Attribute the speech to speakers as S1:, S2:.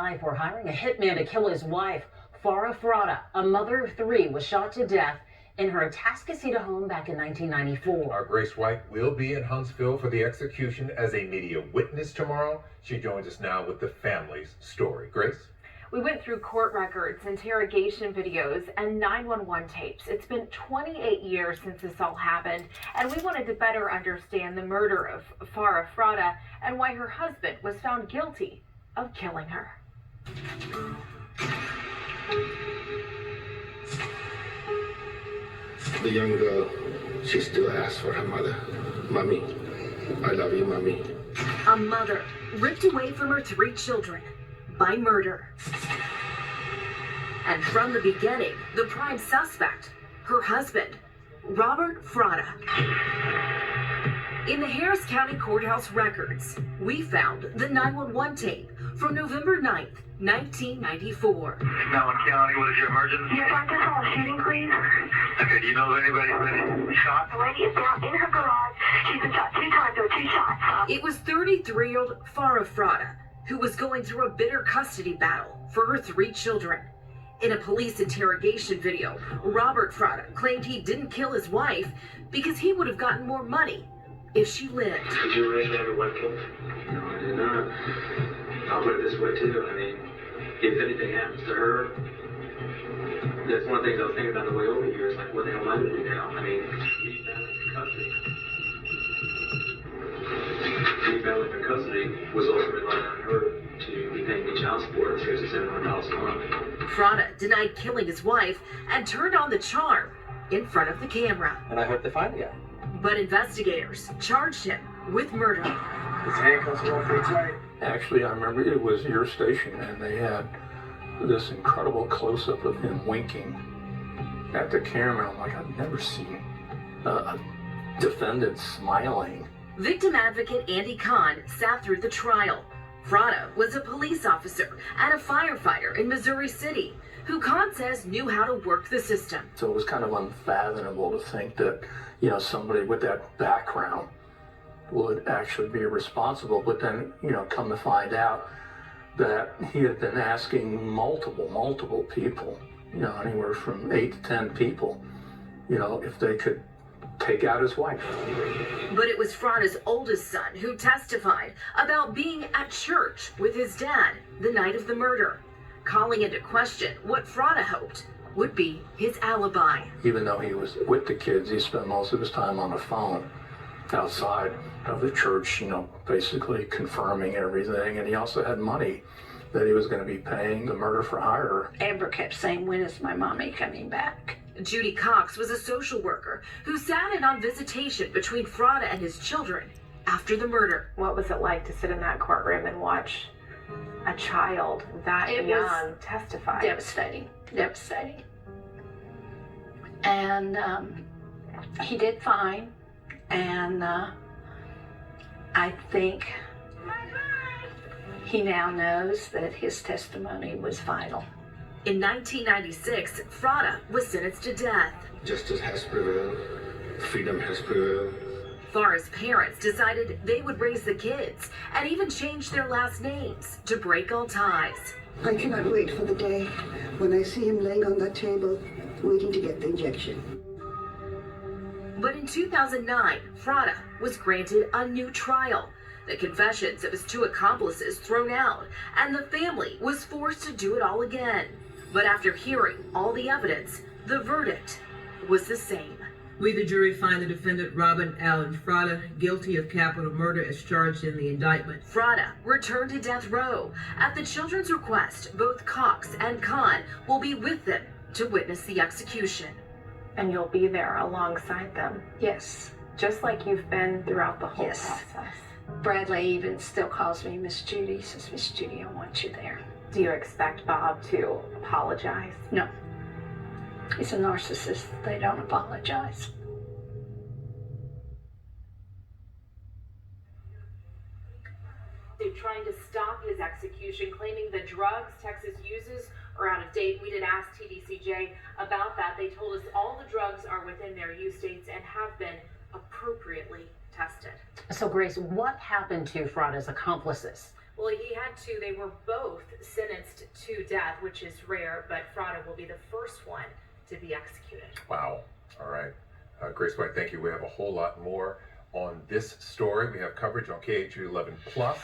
S1: 5 were hiring a hitman to kill his wife. Farah Frada, a mother of 3, was shot to death in her Atascocita home back in 1994.
S2: Our Grace White will be in Huntsville for the execution as a media witness tomorrow. She joins us now with the family's story. Grace?
S3: We went through court records, interrogation videos, and 911 tapes. It's been 28 years since this all happened, and we wanted to better understand the murder of Farah Frada and why her husband was found guilty of killing her.
S4: The young girl, she still asks for her mother. Mommy, I love you, Mommy.
S5: A mother ripped away from her 3 children by murder. And from the beginning, the prime suspect, her husband, Robert Frada. In the Harris County Courthouse records, we found the 911 tape from November 9th, 1994.
S6: 911 County, what is your emergency?
S7: Yes, I just saw a shooting, please.
S6: Okay, do you know if anybody's been shot?
S7: The lady is down in her garage. She's been shot 2 times. There were 2 shots.
S5: It was 33-year-old Farah Frada, who was going through a bitter custody battle for her 3 children. In a police interrogation video, Robert Frada claimed he didn't kill his wife because he would have gotten more money if she lived.
S4: Did you really never want to?
S8: No, I did not. I'll put it this way too. I mean, if anything happens to her, that's one of the things I was thinking about the way over here is like, what the hell am I going to do now? I mean, me battling for custody. Me battling for custody was ultimately relying on her to be paying me child support of $600-700 a month.
S5: Frada denied killing his wife and turned on the charm in front of the camera.
S8: And I hope they find the guy.
S5: But investigators charged him with murder.
S8: His handcuffs are all pretty tight.
S9: Actually, I remember it was your station, and they had this incredible close-up of him winking at the camera. I'm like, I've never seen a defendant smiling.
S5: Victim advocate Andy Kahn sat through the trial. Frada was a police officer and a firefighter in Missouri City, who Kahn says knew how to work the system.
S9: So it was kind of unfathomable to think that, you know, somebody with that background would actually be responsible. But then, you know, come to find out that he had been asking multiple people, you know, anywhere from 8 to 10 people, you know, if they could take out his wife.
S5: But it was Frada's oldest son who testified about being at church with his dad the night of the murder, calling into question what Frada hoped would be his alibi.
S9: Even though he was with the kids, he spent most of his time on the phone outside of the church, you know, basically confirming everything. And he also had money that he was going to be paying the murder for hire.
S10: Amber kept saying, when is my mommy coming back?
S5: Judy Cox was a social worker who sat in on visitation between Frada and his children after the murder.
S3: What was it like to sit in that courtroom and watch a child that young testify?
S10: Devastating. And he did fine. And I think he now knows that his testimony was vital.
S5: In 1996, Frada was sentenced to death.
S4: Justice has prevailed. Freedom has prevailed.
S5: Farah's parents decided they would raise the kids and even change their last names to break all ties.
S11: I cannot wait for the day when I see him laying on that table, waiting to get the injection.
S5: But in 2009, Frada was granted a new trial. The confessions of his 2 accomplices thrown out, and the family was forced to do it all again. But after hearing all the evidence, the verdict was the same.
S12: We, the jury, find the defendant, Robin Allen Frada, guilty of capital murder as charged in the indictment.
S5: Frada returned to death row. At the children's request, both Cox and Kahn will be with them to witness the execution.
S3: And you'll be there alongside them.
S10: Yes.
S3: Just like you've been throughout the whole
S10: Yes.
S3: process.
S10: Bradley even still calls me Miss Judy. He says, Miss Judy, I want you there.
S3: Do you expect Bob to apologize?
S10: No. He's a narcissist. They don't apologize.
S3: They're trying to stop his execution, claiming the drugs Texas uses are out of date. We did ask TDCJ about that. They told us all the drugs are within their use dates and have been appropriately tested.
S1: So, Grace, what happened to Frada's accomplices
S3: Well, he had to. They were both sentenced to death, which is rare, but Frada will be the first one to be executed.
S2: Wow. All right. Grace White, thank you. We have a whole lot more on this story. We have coverage on KHU 11 Plus.